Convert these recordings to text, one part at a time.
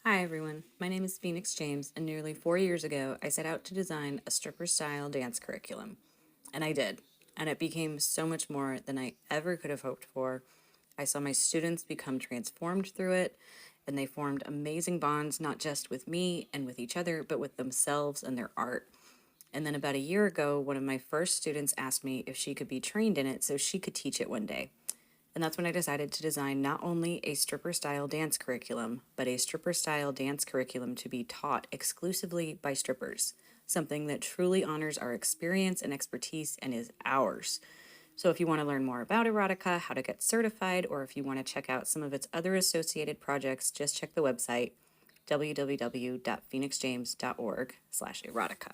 Hi everyone, my name is Phoenix James, and nearly 4 years ago, I set out to design a stripper-style dance curriculum. And I did, and it became so much more than I ever could have hoped for. I saw my students become transformed through it, and they formed amazing bonds not just with me and with each other, but with themselves and their art. And then about a year ago, one of my first students asked me if she could be trained in it so she could teach it one day. And that's when I decided to design not only a stripper style dance curriculum, but a stripper style dance curriculum to be taught exclusively by strippers, something that truly honors our experience and expertise and is ours. So if you want to learn more about erotica, how to get certified, or if you want to check out some of its other associated projects, just check the website www.phoenixjames.org/erotica.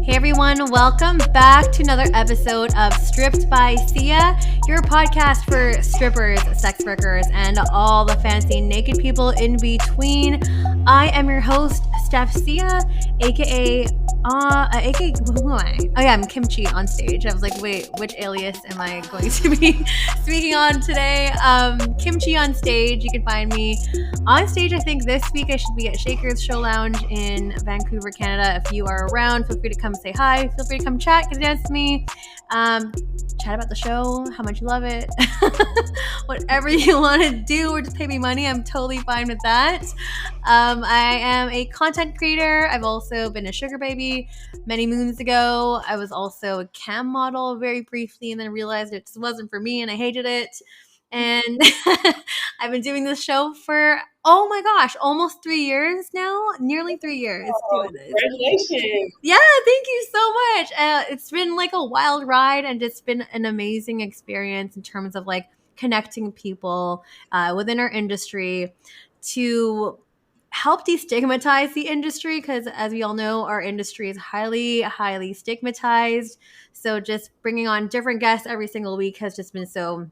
Hey everyone, welcome back to another episode of Stripped by Sia, your podcast for strippers, sex workers, and all the fancy naked people in between. I am your host, Steph Sia, aka who am I? Oh yeah, I'm Kimchi on stage. I was like, wait, which alias am I going to be speaking on today? Kimchi on stage. You can find me on stage. I think this week I should be at Shaker's Show Lounge in Vancouver, Canada. If you are around, feel free to come say hi. Feel free to come chat, get a dance with me. Chat about the show, how much you love it, whatever you want to do, or just pay me money. I'm totally fine with that. I am a content creator. I've also been a sugar baby many moons ago. I was also a cam model very briefly and then realized it just wasn't for me and I hated it. And I've been doing this show for, oh my gosh, almost 3 years now. Nearly 3 years doing this. Congratulations. Yeah, thank you so much. It's been like a wild ride and it's been an amazing experience in terms of like connecting people within our industry to help destigmatize the industry, because as we all know, our industry is highly stigmatized. So just bringing on different guests every single week has just been so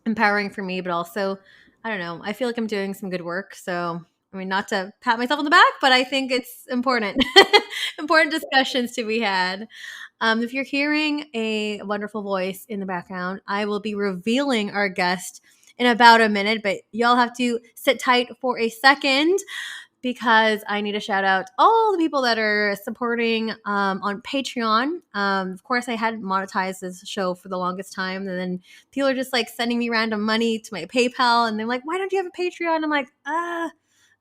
empowering for me, but also, I don't know, I feel like I'm doing some good work. So, I mean, not to pat myself on the back, but I think it's important, important discussions to be had. If you're hearing a wonderful voice in the background, I will be revealing our guest in about a minute, but y'all have to sit tight for a second because I need to shout out all the people that are supporting on Patreon. Of course, I hadn't monetized this show for the longest time. And then people are just like sending me random money to my PayPal. And they're like, why don't you have a Patreon? I'm like,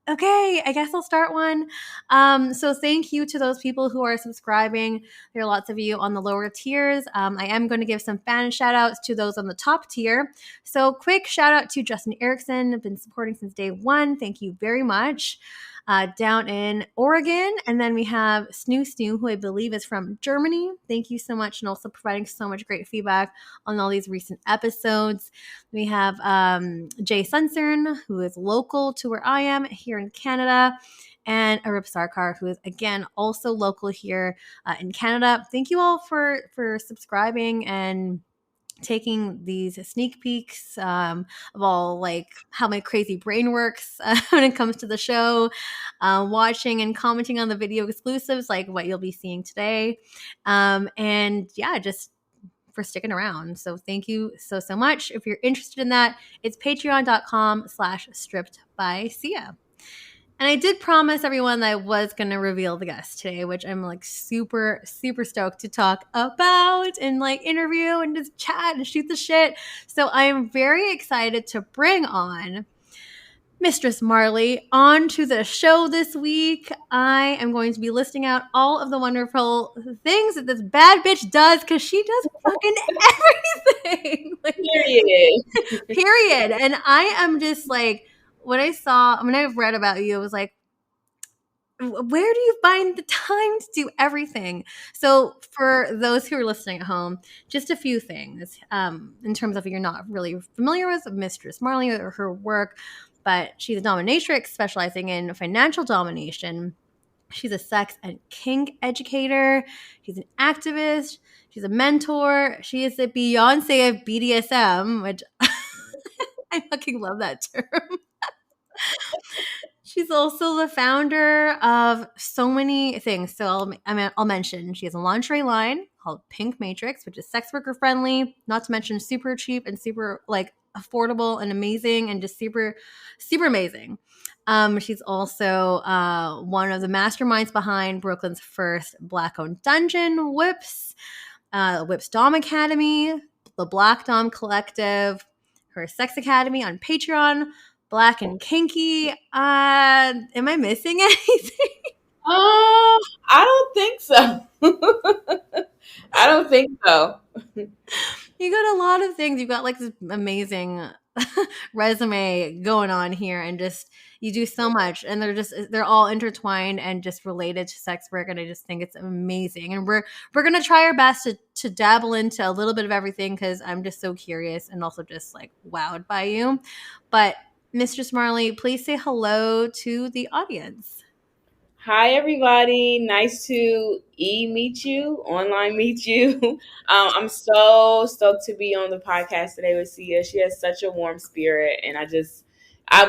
okay, I guess I'll start one. So thank you to those people who are subscribing. There are lots of you on the lower tiers. I am going to give some fan shout outs to those on the top tier. So quick shout out to Justin Erickson. I've been supporting since day one. Thank you very much. Down in Oregon. And then we have Snoo, who I believe is from Germany. Thank you so much. And also providing so much great feedback on all these recent episodes. We have Jay Sunsern, who is local to where I am here in Canada, and Arip Sarkar, who is, again, also local here in Canada. Thank you all for subscribing and taking these sneak peeks of all like how my crazy brain works when it comes to the show, watching and commenting on the video exclusives like what you'll be seeing today, and yeah, just for sticking around. So thank you so much. If you're interested in that, it's patreon.com/stripped by Sia. And I did promise everyone that I was going to reveal the guest today, which I'm like super stoked to talk about and like interview and just chat and shoot the shit. So I'm very excited to bring on Mistress Marley onto the show this week. I am going to be listing out all of the wonderful things that this bad bitch does, because she does fucking everything. Like, period. And I am just like, when I've read about you, I was like, where do you find the time to do everything? So for those who are listening at home, just a few things in terms of if you're not really familiar with Mistress Marley or her work, but she's a dominatrix specializing in financial domination. She's a sex and kink educator. She's an activist. She's a mentor. She is the Beyonce of BDSM, which I fucking love that term. She's also the founder of so many things. So I'll mention she has a lingerie line called Pynk Matrix, which is sex worker friendly, not to mention super cheap and super like affordable and amazing and just super, super amazing. She's also one of the masterminds behind Brooklyn's first Black-owned dungeon, Whips Domme Academy, the Black Domme Collective, her Sex Academy on Patreon, Black and Kinky. Am I missing anything? I don't think so. I don't think so. You got a lot of things. You've got like this amazing resume going on here, and just you do so much, and they're all intertwined and just related to sex work, and I just think it's amazing. And we're gonna try our best to dabble into a little bit of everything because I'm just so curious and also just like wowed by you. But Mistress Marley, please say hello to the audience. Hi, everybody. Nice to meet you, online meet you. I'm so stoked to be on the podcast today with Sia. She has such a warm spirit, and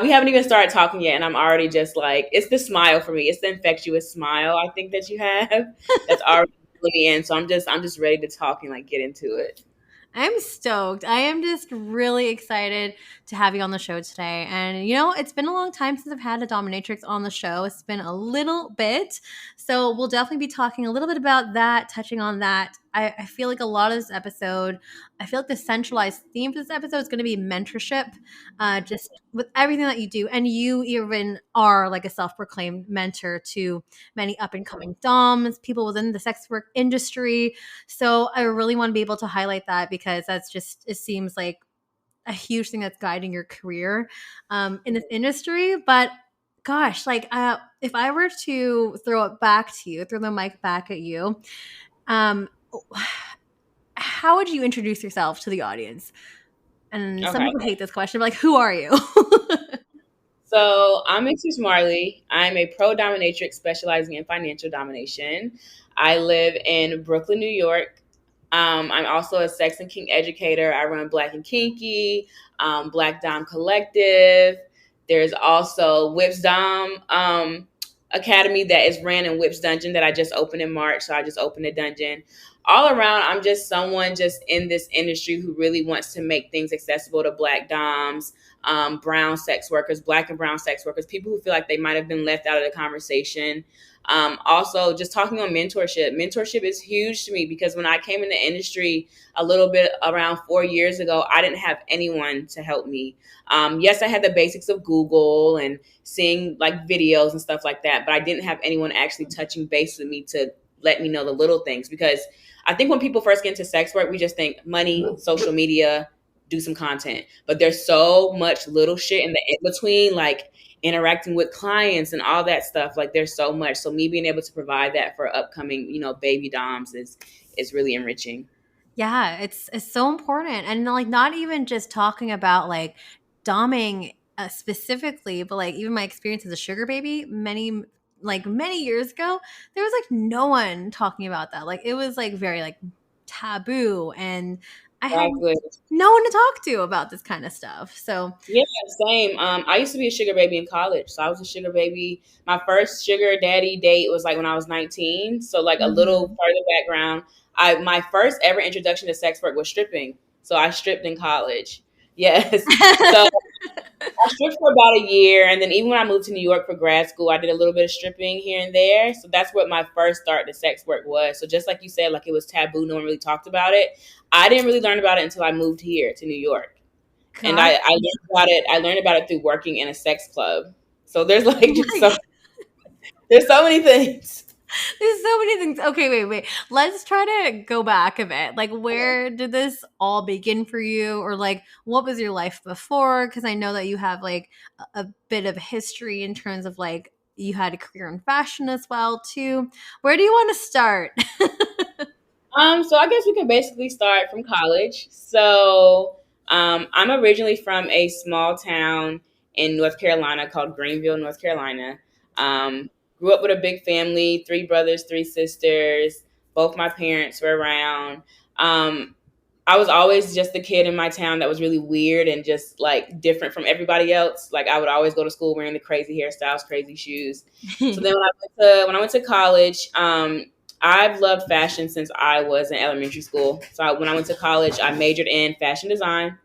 we haven't even started talking yet, and I'm already just like, it's the smile for me. It's the infectious smile I think that you have that's already pulling me in. So I'm just ready to talk and like get into it. I'm stoked. I am just really excited to have you on the show today. And, it's been a long time since I've had a dominatrix on the show. It's been a little bit. So we'll definitely be talking a little bit about that, touching on that. I feel like a lot of this episode, I feel like the centralized theme for this episode is going to be mentorship, just with everything that you do. And you even are like a self-proclaimed mentor to many up-and-coming doms, people within the sex work industry. So I really want to be able to highlight that because it seems like a huge thing that's guiding your career in this industry. But gosh, if I were to throw the mic back at you, um, how would you introduce yourself to the audience? And some Okay. people hate this question, but like, who are you? So I'm Mistress Marley. I'm a pro dominatrix specializing in financial domination. I live in Brooklyn, New York. I'm also a sex and kink educator. I run Black and Kinky, Black Domme Collective. There's also Whips Domme Academy that is ran in Whips Dungeon that I just opened in March. So I just opened a dungeon. All around, I'm just someone just in this industry who really wants to make things accessible to Black doms, brown sex workers, Black and brown sex workers, people who feel like they might have been left out of the conversation. Also, just talking on mentorship. Mentorship is huge to me because when I came in the industry a little bit around 4 years ago, I didn't have anyone to help me. Yes, I had the basics of Google and seeing like videos and stuff like that, but I didn't have anyone actually touching base with me to let me know the little things. Because I think when people first get into sex work, we just think money, social media, do some content. But there's so much little shit in the in between, like interacting with clients and all that stuff. Like there's so much. So me being able to provide that for upcoming, baby doms is really enriching. Yeah, it's so important. And like not even just talking about like doming specifically, but like even my experience as a sugar baby many years ago, there was like no one talking about that. Like it was like very like taboo, and I had Exactly. no one to talk to about this kind of stuff. So Yeah, same. I used to be a sugar baby in college. So I was a sugar baby. My first sugar daddy date was like when I was 19. So like a little mhm. further background. My first ever introduction to sex work was stripping. So I stripped in college. Yes. So I stripped for about a year, and then even when I moved to New York for grad school, I did a little bit of stripping here and there. So that's what my first start to sex work was. So just like you said, like it was taboo, no one really talked about it. I didn't really learn about it until I moved here to New York, and God, I learned about it. I learned about it through working in a sex club. So there's like oh just my so there's so many things. There's so many things. Okay, wait. Let's try to go back a bit. Like, where did this all begin for you? Or, like, what was your life before? Because I know that you have, like, a bit of history in terms of, like, you had a career in fashion as well, too. Where do you want to start? So I guess we can basically start from college. So I'm originally from a small town in North Carolina called Greenville, North Carolina. Grew up with a big family, 3 brothers, 3 sisters. Both my parents were around. Um, I was always just the kid in my town that was really weird and just like different from everybody else. Like I would always go to school wearing the crazy hairstyles, crazy shoes. So then when I went to college, I've loved fashion since I was in elementary school. So when I went to college, I majored in fashion design.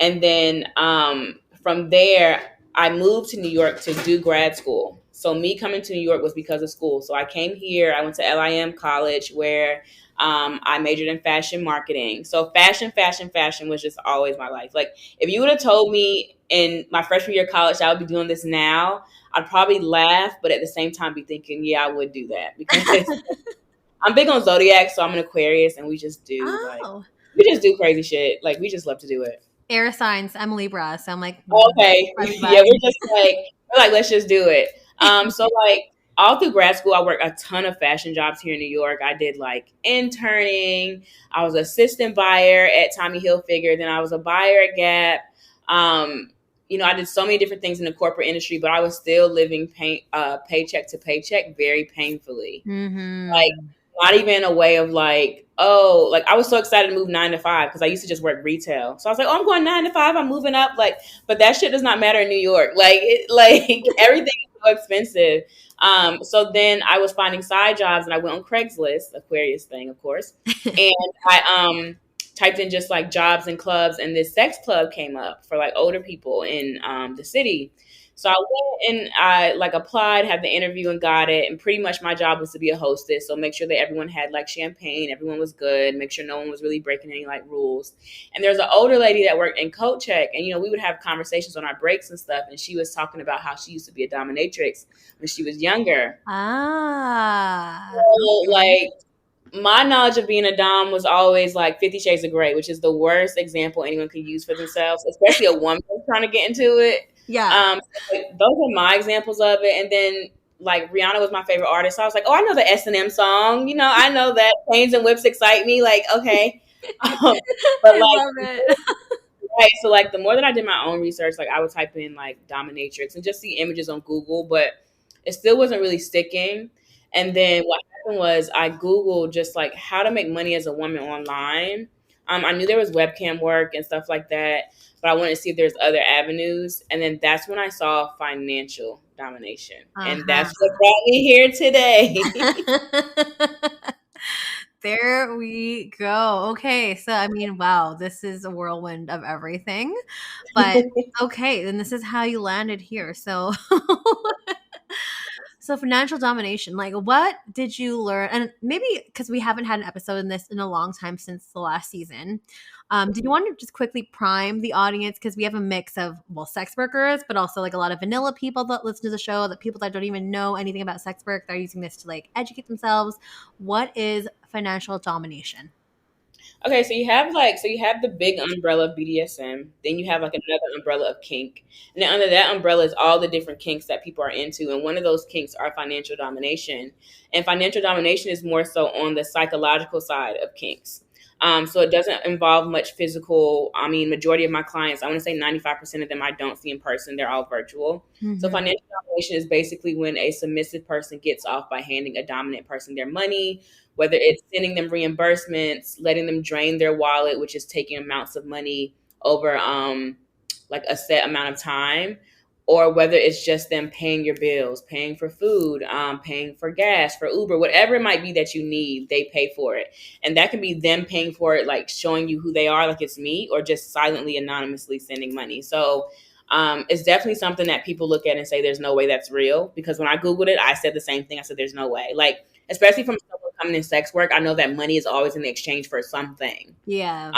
And then from there, I moved to New York to do grad school. So me coming to New York was because of school. So I came here. I went to LIM College where I majored in fashion marketing. So fashion was just always my life. Like if you would have told me in my freshman year of college I would be doing this now, I'd probably laugh, but at the same time be thinking, yeah, I would do that because I'm big on zodiac. So I'm an Aquarius, and we just do crazy shit. Like we just love to do it. Air signs. I'm a Libra, so I'm like, okay, yeah, we're like, let's just do it. So like all through grad school, I worked a ton of fashion jobs here in New York. I did like interning. I was assistant buyer at Tommy Hilfiger. Then I was a buyer at Gap. I did so many different things in the corporate industry, but I was still living paycheck to paycheck very painfully. Mm-hmm. Like not even a way of like, oh, like I was so excited to move 9 to 5 because I used to just work retail. So I was like, oh, I'm going 9 to 5. I'm moving up. Like, but that shit does not matter in New York. Like, everything is so expensive. So then I was finding side jobs, and I went on Craigslist, Aquarius thing, of course, and I typed in just like jobs and clubs, and this sex club came up for like older people in the city. So I went and I like applied, had the interview and got it. And pretty much my job was to be a hostess. So make sure that everyone had like champagne, everyone was good, make sure no one was really breaking any like rules. And there's an older lady that worked in coat check. And, we would have conversations on our breaks and stuff. And she was talking about how she used to be a dominatrix when she was younger. So, like, my knowledge of being a dom was always like 50 Shades of Grey, which is the worst example anyone could use for themselves, especially a woman trying to get into it. Yeah. Those are my examples of it. And then like Rihanna was my favorite artist. So I was like, oh, I know the S&M song. I know that Chains and Whips excite me. Like, okay. But I love it. Right. So like the more that I did my own research, like I would type in like dominatrix and just see images on Google, but it still wasn't really sticking. And then what happened was I Googled just like how to make money as a woman online. I knew there was webcam work and stuff like that, but I wanted to see if there's other avenues. And then that's when I saw financial domination. And that's what brought me here today. There we go. Okay. So, I mean, wow, this is a whirlwind of everything. But okay, then this is how you landed here. So, so financial domination, like what did you learn? And maybe because we haven't had an episode in this in a long time since the last season. Did you want to just quickly prime the audience? Because we have a mix of, sex workers, but also like a lot of vanilla people that listen to the show, that people that don't even know anything about sex work, they're using this to like educate themselves. What is financial domination? Okay, so you have the big umbrella of BDSM, then you have like another umbrella of kink. And then under that umbrella is all the different kinks that people are into. And one of those kinks are financial domination. And financial domination is more so on the psychological side of kinks. So it doesn't involve much physical. I mean, majority of my clients, I want to say 95% of them I don't see in person. They're all virtual. Mm-hmm. So financial domination is basically when a submissive person gets off by handing a dominant person their money, whether it's sending them reimbursements, letting them drain their wallet, which is taking amounts of money over like a set amount of time, or whether it's just them paying your bills, paying for food, paying for gas, for Uber, whatever it might be that you need, they pay for it. And that can be them paying for it, like showing you who they are, like it's me, or just silently, anonymously sending money. So it's definitely something that people look at and say, there's no way that's real. Because when I Googled it, I said the same thing. I said, there's no way. Like, especially from someone coming in sex work, I know that money is always in exchange for something. Yeah.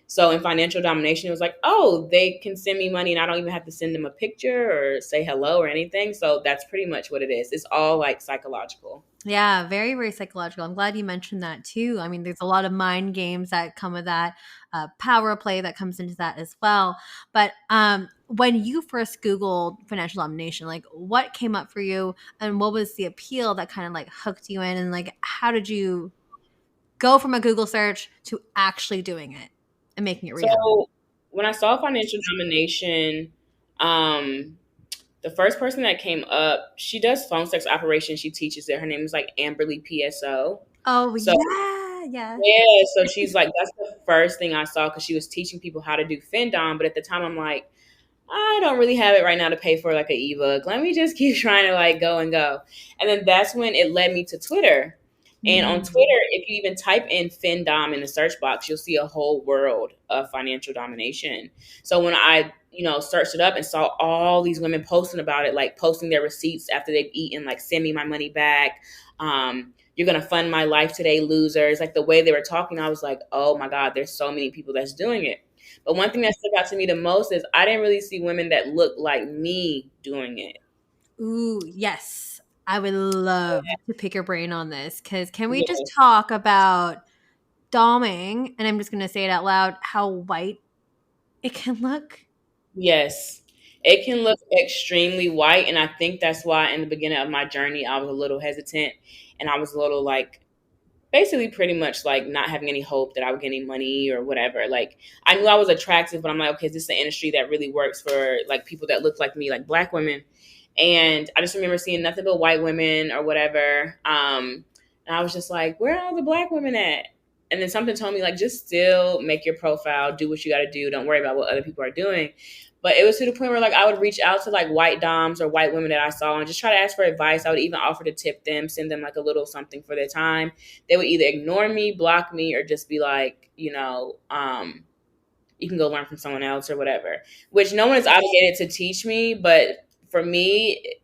So in financial domination, it was like, oh, they can send me money and I don't even have to send them a picture or say hello or anything. So that's pretty much what it is. It's all like psychological. Yeah, very, very psychological. I'm glad you mentioned that too. I mean, there's a lot of mind games that come with that, power play that comes into that as well. But when you first Googled financial domination, like what came up for you and what was the appeal that kind of like hooked you in? And like, how did you go from a Google search to actually doing it and making it real? So when I saw financial domination, the first person that came up, she does phone sex operations. She teaches it. Her name is like Amberly PSO. Oh, so, Yeah. Yeah, so she's like, that's the first thing I saw because she was teaching people how to do Findom. But at the time, I'm like, I don't really have it right now to pay for like an ebook. Let me just keep trying to like go and go. And then that's when it led me to Twitter. And on Mm. Twitter, if you even type in Findom in the search box, you'll see a whole world of financial domination. So when I, searched it up and saw all these women posting about it, like posting their receipts after they've eaten, like send me my money back. You're gonna fund my life today, losers. Like the way they were talking, I was like, oh my God, there's so many people that's doing it. But one thing that stuck out to me the most is I didn't really see women that looked like me doing it. Ooh, yes. I would love to pick your brain on this because can we just Yeah. talk about doming? And I'm just going to say it out loud how white it can look. Yes. It can look extremely white. And I think that's why in the beginning of my journey, I was a little hesitant and I was a little like, basically pretty much like not having any hope that I would get any money or whatever. Like I knew I was attractive, but I'm like, okay, this is an industry that really works for like people that look like me, like Black women. And I just remember seeing nothing but white women or whatever. And I was just like, where are all the Black women at? And then something told me like, just still make your profile, do what you got to do. Don't worry about what other people are doing. But it was to the point where like I would reach out to like white doms or white women that I saw and just try to ask for advice. I would even offer to tip them, send them like a little something for their time. They would either ignore me, block me, or just be like, you can go learn from someone else or whatever. Which no one is obligated to teach me, but for me,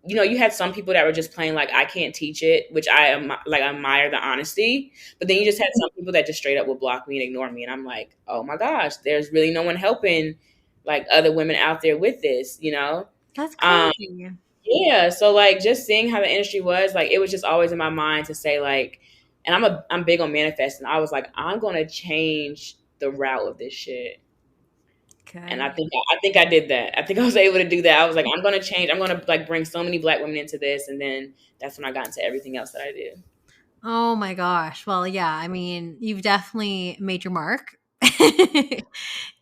you had some people that were just plain like I can't teach it, which I am like admire the honesty. But then you just had some people that just straight up would block me and ignore me, and I'm like, oh my gosh, there's really no one helping like other women out there with this. That's Um, crazy. yeah, so like just seeing how the industry was, like it was just always in my mind to say like, and I'm big on manifesting. I was like, I'm gonna change the route of this shit. And Okay. I think I did that. I think I was able to do that. I was like, I'm gonna change. I'm gonna like bring so many Black women into this, and then that's when I got into everything else that I did. Oh my gosh. Well, yeah, I mean, you've definitely made your mark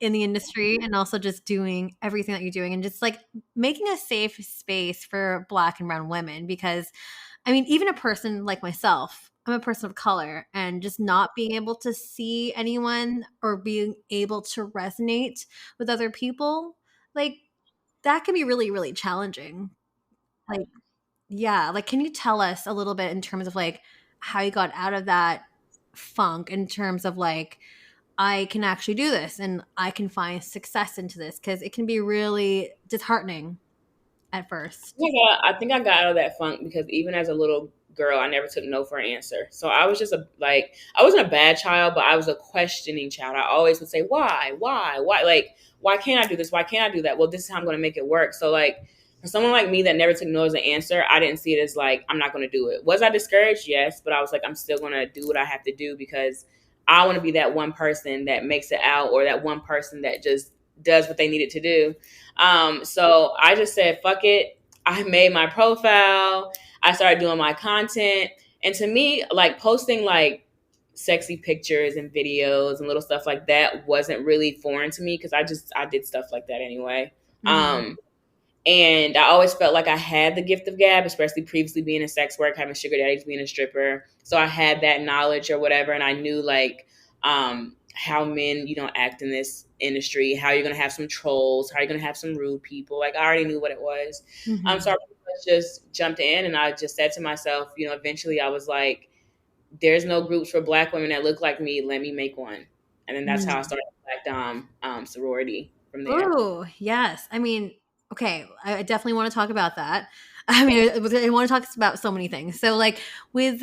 in the industry and also just doing everything that you're doing and just like making a safe space for Black and brown women because I mean, even a person like myself, I'm a person of color, and just not being able to see anyone or being able to resonate with other people, like that can be really, really challenging. Like, yeah, like can you tell us a little bit in terms of like how you got out of that funk in terms of like I can actually do this and I can find success into this because it can be really disheartening at first. I think I got out of that funk because even as a little girl, I never took no for an answer. So I was just I wasn't a bad child, but I was a questioning child. I always would say, why? Like, why can't I do this? Why can't I do that? Well, this is how I'm going to make it work. So like, for someone like me that never took no as an answer, I didn't see it as like, I'm not going to do it. Was I discouraged? Yes. But I was like, I'm still going to do what I have to do because I want to be that one person that makes it out or that one person that just does what they needed to do. So I just said, fuck it. I made my profile. I started doing my content. And to me, like posting like sexy pictures and videos and little stuff like that wasn't really foreign to me because I did stuff like that anyway. Mhm. Um, and I always felt like I had the gift of gab, especially previously being in sex work, having sugar daddies, being a stripper. So I had that knowledge or whatever. And I knew like how men, act in this industry, how you're going to have some trolls, how you're going to have some rude people. Like I already knew what it was. So Mhm. I pretty much just jumped in and I just said to myself, eventually I was like, there's no groups for Black women that look like me. Let me make one. And then that's how I Mhm. started Black sorority from there. Oh, yes. I mean, okay, I definitely want to talk about that. I mean, I want to talk about so many things. So, like with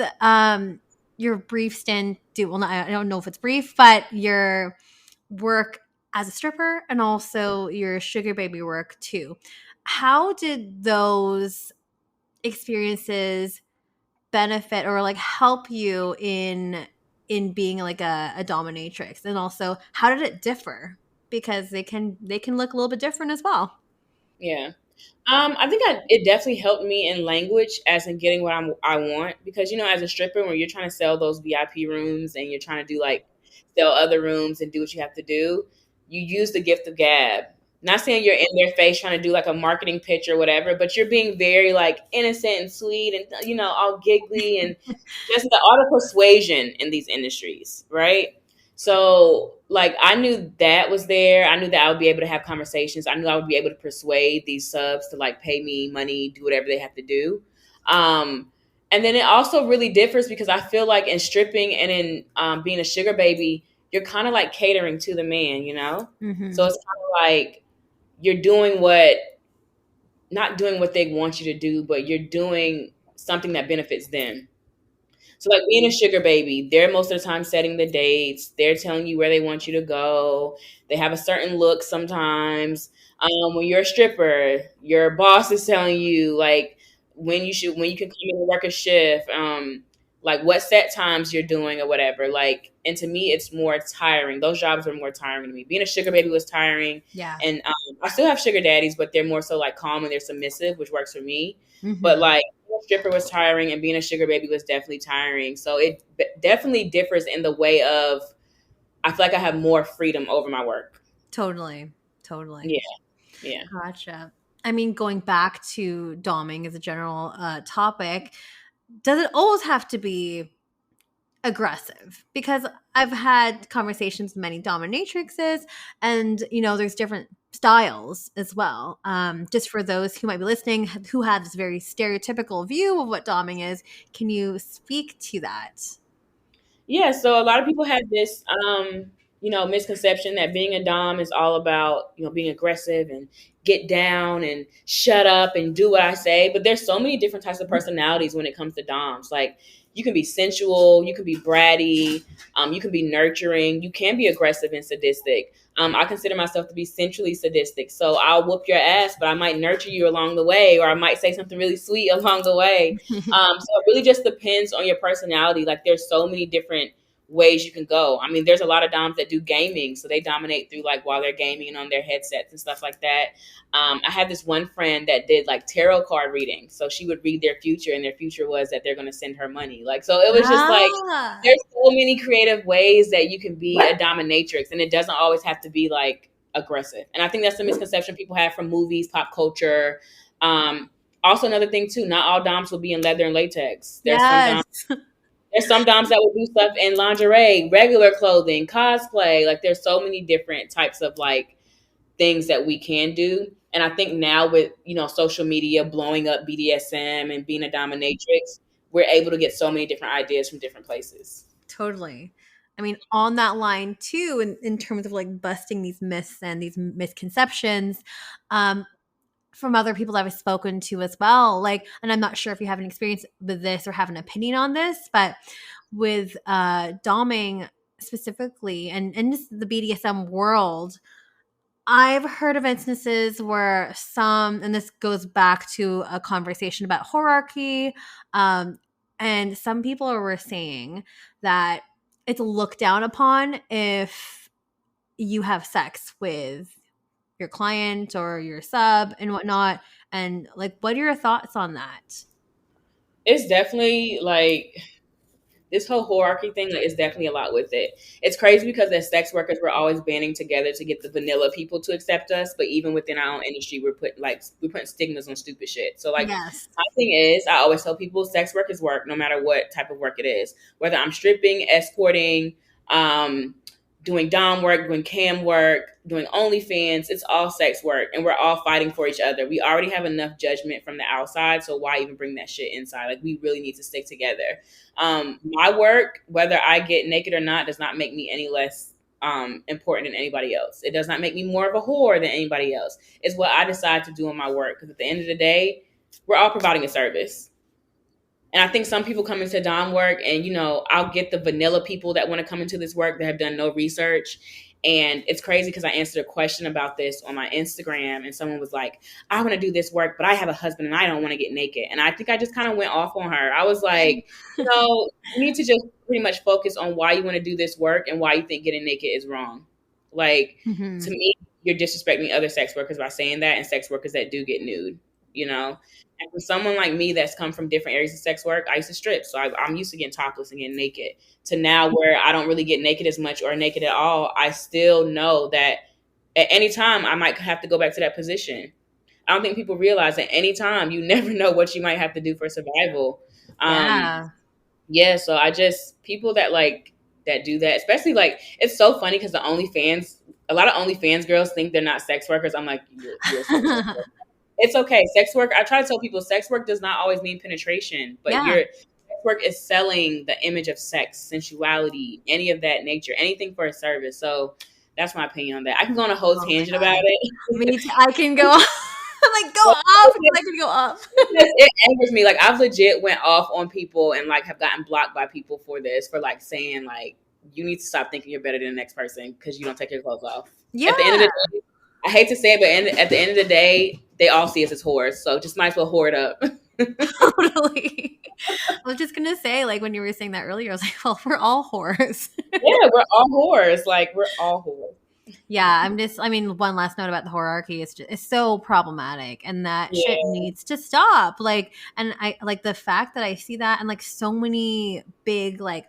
your brief stint, well, not, I don't know if it's brief, but your work as a stripper and also your sugar baby work too. How did those experiences benefit or like help you in being like a dominatrix, and also how did it differ because they can look a little bit different as well. Yeah. I think it definitely helped me in language, as in getting what I want, because as a stripper, when you're trying to sell those VIP rooms and you're trying to do like sell other rooms and do what you have to do, you use the gift of gab. not saying you're in their face trying to do like a marketing pitch or whatever, but you're being very like innocent and sweet and, you know, all giggly and just the art of persuasion in these industries, right? So like I knew that was there. I knew that I would be able to have conversations. I knew I would be able to persuade these subs to like pay me money, do whatever they have to do. And then it also really differs because I feel like in stripping and in being a sugar baby, you're kind of like catering to the man, you know? Mm-hmm. So it's kind of like you're doing what, not doing what they want you to do, but you're doing something that benefits them. So like being a sugar baby, they're most of the time setting the dates. They're telling you where they want you to go. They have a certain look sometimes. When you're a stripper, your boss is telling you like when you can come in and work a shift, like what set times you're doing or whatever. Like, and to me, it's more tiring. Those jobs are more tiring to me. Being a sugar baby was tiring. Yeah. And I still have sugar daddies, but they're more so like calm and they're submissive, which works for me. Mm-hmm. But like being a stripper was tiring and being a sugar baby was definitely tiring. So it definitely differs in the way of I feel like I have more freedom over my work. Totally. Yeah. Gotcha. I mean, going back to doming as a general topic, does it always have to be aggressive? Because I've had conversations with many dominatrixes, and you know, there's different styles as well. Just for those who might be listening who have this very stereotypical view of what doming is, can you speak to that? Yeah, so a lot of people have this, misconception that being a dom is all about, being aggressive and get down and shut up and do what I say. But there's so many different types of personalities when it comes to doms. Like you can be sensual, you can be bratty, you can be nurturing, you can be aggressive and sadistic. I consider myself to be sensually sadistic. So I'll whoop your ass, but I might nurture you along the way, or I might say something really sweet along the way. So it really just depends on your personality. Like there's so many different ways you can go. I mean, there's a lot of doms that do gaming. So they dominate through like while they're gaming and on their headsets and stuff like that. I had this one friend that did like tarot card reading. So she would read their future and their future was that they're going to send her money. Like, so it was just like, there's so many creative ways that you can be a dominatrix and it doesn't always have to be like aggressive. And I think that's the misconception people have from movies, pop culture. Also another thing too, not all doms will be in leather and latex. There's some doms that will do stuff in lingerie, regular clothing, cosplay. Like there's so many different types of like things that we can do. And I think now with, social media blowing up BDSM and being a dominatrix, we're able to get so many different ideas from different places. Totally. I mean, on that line too, in terms of like busting these myths and these misconceptions, from other people that I've spoken to as well. Like, and I'm not sure if you have an experience with this or have an opinion on this, but with doming specifically and just the BDSM world, I've heard of instances where and this goes back to a conversation about hierarchy, and some people were saying that it's looked down upon if you have sex with your client or your sub and whatnot. And like, what are your thoughts on that? It's definitely like this whole hierarchy thing is definitely a lot with it. It's crazy because as sex workers, we're always banding together to get the vanilla people to accept us. But even within our own industry, we're putting stigmas on stupid shit. So like, yes. My thing is, I always tell people sex work is work, no matter what type of work it is. Whether I'm stripping, escorting, doing dom work, doing cam work, doing OnlyFans, it's all sex work and we're all fighting for each other. We already have enough judgment from the outside, so why even bring that shit inside? Like we really need to stick together. My work, whether I get naked or not, does not make me any less important than anybody else. It does not make me more of a whore than anybody else. It's what I decide to do in my work because at the end of the day, we're all providing a service. And I think some people come into dom work and, I'll get the vanilla people that want to come into this work that have done no research. And it's crazy because I answered a question about this on my Instagram and someone was like, I want to do this work, but I have a husband and I don't want to get naked. And I think I just kind of went off on her. I was like, you need to just pretty much focus on why you want to do this work and why you think getting naked is wrong. Like, To me, you're disrespecting other sex workers by saying that and sex workers that do get nude, And for someone like me that's come from different areas of sex work, I used to strip. So I'm used to getting topless and getting naked. To now where I don't really get naked as much or naked at all, I still know that at any time I might have to go back to that position. I don't think people realize at any time you never know what you might have to do for survival. Um, Yeah. yeah, so I just people that like that do that, especially like it's so funny because a lot of OnlyFans girls think they're not sex workers. I'm like, you're a sex worker. It's okay. Sex work. I try to tell people sex work does not always mean penetration, but Yeah. your sex work is selling the image of sex, sensuality, any of that nature, anything for a service. So that's my opinion on that. I can go on a whole Oh my tangent about God. it. Me too. I can go I'm like, go But off because I can go off. it angers me. Like I've legit went off on people and like have gotten blocked by people for this, for like saying like you need to stop thinking you're better than the next person because you don't take your clothes off. Yeah. At the end of the day, I hate to say it, but at the end of the day, they all see us as whores. So just might as well whore it up. Totally. I was just gonna say, like when you were saying that earlier, I was like, well, we're all whores. Yeah, we're all whores. Like we're all whores. Yeah, I mean, one last note about the hierarchy is just it's so problematic and that shit Yeah, needs to stop. Like, and I like the fact that I see that and like so many big, like,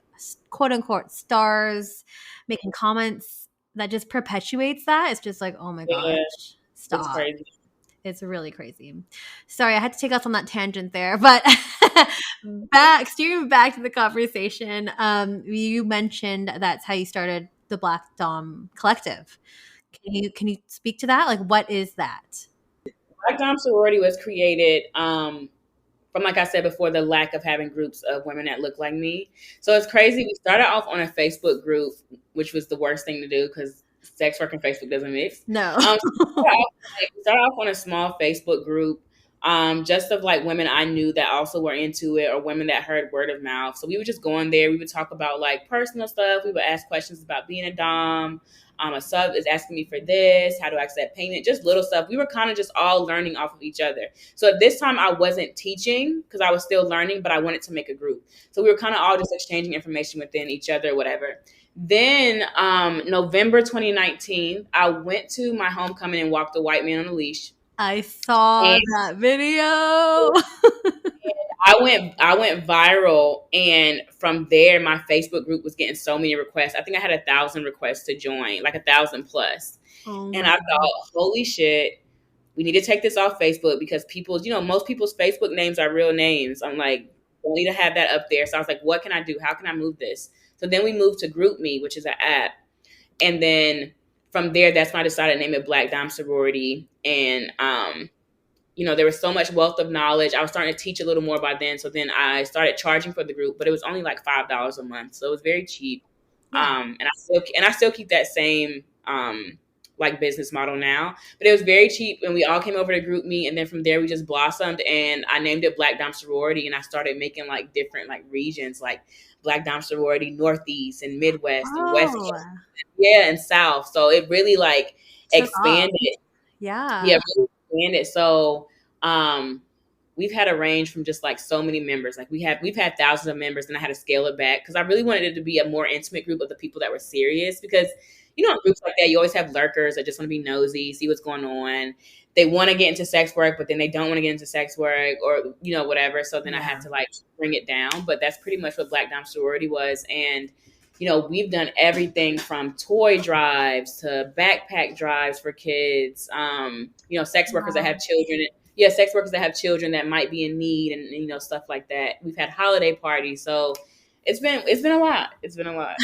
quote unquote stars making comments that just perpetuates that. It's just like, oh my gosh, yeah, it's stop. crazy. It's really crazy. Sorry, I had to take us on that tangent there, but steering back to the conversation, you mentioned that's how you started the Black Dom Collective. Can you speak to that? Like, what is that? Black Dom sorority was created from, like I said before, the lack of having groups of women that look like me. So it's crazy. We started off on a Facebook group, which was the worst thing to do because sex work and Facebook doesn't mix. No. We started off on a small Facebook group, just of like women I knew that also were into it, or women that heard word of mouth. So we would just go in there. We would talk about like personal stuff. We would ask questions about being a dom. A sub is asking me for this. How do I accept payment? Just little stuff. We were kind of just all learning off of each other. So at this time, I wasn't teaching because I was still learning, but I wanted to make a group. So we were kind of all just exchanging information within each other, whatever. Then November 2019, I went to my homecoming and walked a white man on a leash. I saw And that video. I went viral, and from there, my Facebook group was getting so many requests. I think I had 1,000 requests to join, like 1,000 plus. Oh And my I God. thought, holy shit, we need to take this off Facebook because most people's Facebook names are real names. I'm like, don't need to have that up there. So I was like, what can I do? How can I move this? So then we moved to GroupMe, which is an app. And then from there, that's when I decided to name it Black Dom Sorority. And there was so much wealth of knowledge. I was starting to teach a little more by then. So then I started charging for the group, but it was only like $5 a month. So it was very cheap. Yeah. And I still keep that same like business model now. But it was very cheap, and we all came over to GroupMe, and then from there we just blossomed, and I named it Black Dom Sorority, and I started making like different like regions, like Black Dom Sorority Northeast and Midwest and West Oh, Coast, yeah, and South. So it really like took off. expanded. Yeah. Yeah, really expanded. So we've had a range from just like so many members. Like we've had thousands of members, and I had to scale it back because I really wanted it to be a more intimate group of the people that were serious. Because in groups like that, you always have lurkers that just want to be nosy, see what's going on. They want to get into sex work, but then they don't want to get into sex work, or whatever. So then I had to like bring it down. But that's pretty much what Black Dom Sorority was. And we've done everything from toy drives to backpack drives for kids. Sex workers that have children. Yeah, sex workers that have children that might be in need, and stuff like that. We've had holiday parties, so it's been a lot. It's been a lot.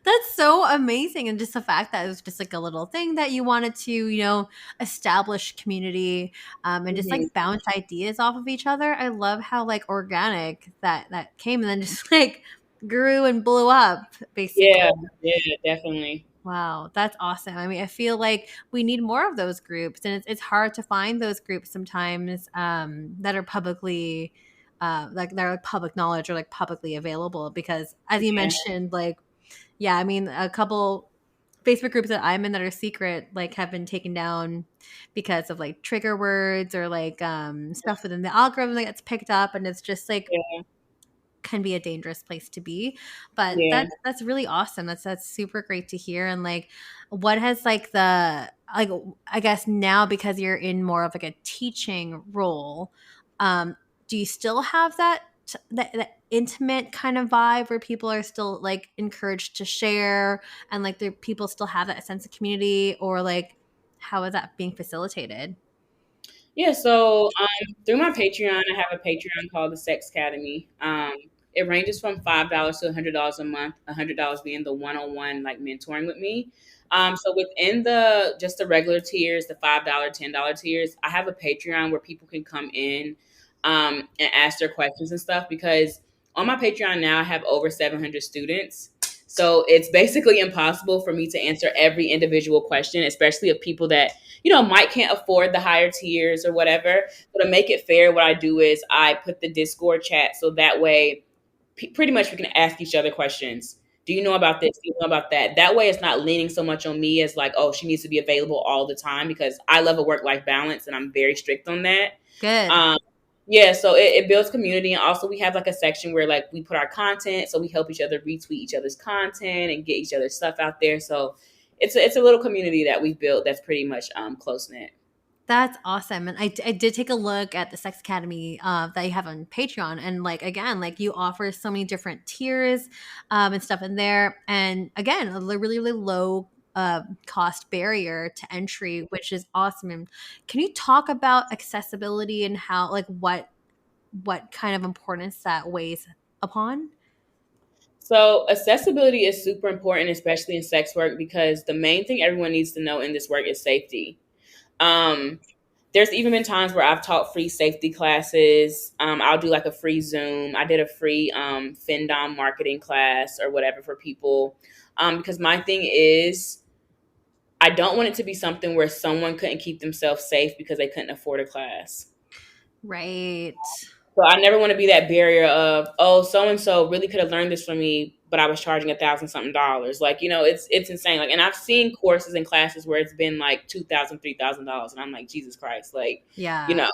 That's so amazing. And just the fact that it was just like a little thing that you wanted to, establish community and just like bounce ideas off of each other. I love how like organic that came and then just like grew and blew up basically. Yeah, definitely. Wow, that's awesome. I mean, I feel like we need more of those groups, and it's hard to find those groups sometimes that are publicly like they're like public knowledge or like publicly available because as you mentioned, like yeah, I mean, a couple Facebook groups that I'm in that are secret, like, have been taken down because of like trigger words or like stuff within the algorithm that gets picked up, and it's just like can be a dangerous place to be. But that's really awesome. That's super great to hear. And like, what has like the like I guess now because you're in more of like a teaching role, do you still have that that intimate kind of vibe where people are still like encouraged to share and like people still have that sense of community, or like how is that being facilitated? Yeah, so through my Patreon, I have a Patreon called the Sex Academy. It ranges from $5 to $100 a month. $100 being the one-on-one like mentoring with me. So within the just the regular tiers, the $5, $10 tiers, I have a Patreon where people can come in and ask their questions and stuff. Because on my Patreon now, I have over 700 students. So it's basically impossible for me to answer every individual question, especially of people that might can't afford the higher tiers or whatever. So to make it fair, what I do is I put the Discord chat so that way, pretty much we can ask each other questions. Do you know about this? Do you know about that? That way, it's not leaning so much on me as like, oh, she needs to be available all the time, because I love a work-life balance and I'm very strict on that. Good. Yeah, so it builds community, and also we have like a section where like we put our content, so we help each other retweet each other's content and get each other's stuff out there. So it's a little community that we've built that's pretty much close knit. That's awesome. And I did take a look at the Sex Academy that you have on Patreon. And like, again, like you offer so many different tiers and stuff in there. And again, a really, really low cost barrier to entry, which is awesome. And can you talk about accessibility and how, like what kind of importance that weighs upon? So accessibility is super important, especially in sex work, because the main thing everyone needs to know in this work is safety. Um, there's even been times where I've taught free safety classes. I'll do like a free Zoom. I did a free FinDom marketing class or whatever for people. Because my thing is, I don't want it to be something where someone couldn't keep themselves safe because they couldn't afford a class. Right. So I never want to be that barrier of, oh, so and so really could have learned this from me, but I was charging $1,000 something. Like, it's insane. Like, and I've seen courses and classes where it's been like $2,000, $3,000, and I'm like, Jesus Christ, like, Yeah.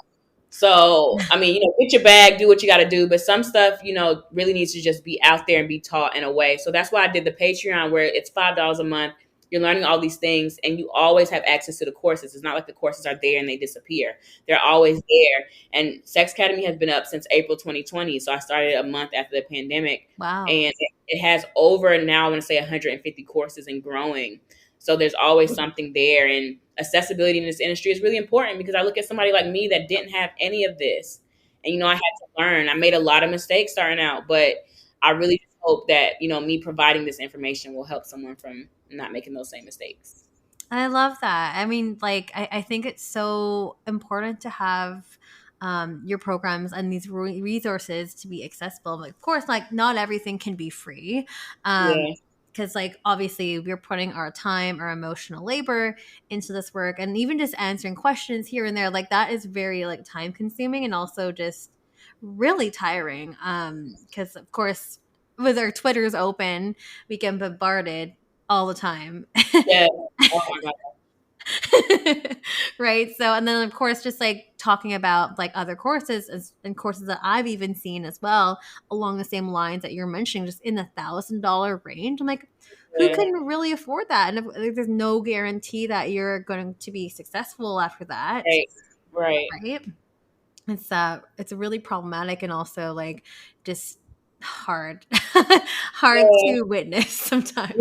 So I mean, get your bag, do what you got to do, but some stuff, really needs to just be out there and be taught in a way. So that's why I did the Patreon, where it's $5 a month. You're learning all these things, and you always have access to the courses. It's not like the courses are there and they disappear. They're always there. And Sex Academy has been up since April 2020. So I started a month after the pandemic. Wow. And it has over now, I want to say 150 courses and growing. So there's always something there. And accessibility in this industry is really important, because I look at somebody like me that didn't have any of this. And, I had to learn. I made a lot of mistakes starting out, but I really hope that, me providing this information will help someone from not making those same mistakes. I love that. I mean, like, I think it's so important to have your programs and these resources to be accessible. Like, of course, like not everything can be free. Yeah. Because like obviously we're putting our time, our emotional labor into this work, and even just answering questions here and there, like that is very like time consuming and also just really tiring. Because of course with our Twitters open, we get bombarded all the time. Yeah. Oh my God. Right. So, and then of course, just like talking about like other courses and courses that I've even seen as well along the same lines that you're mentioning, just in the $1,000 range. I'm like, who Yeah. can really afford that? And if, there's no guarantee that you're going to be successful after that. Right. Right. It's really problematic and also like just hard to witness sometimes.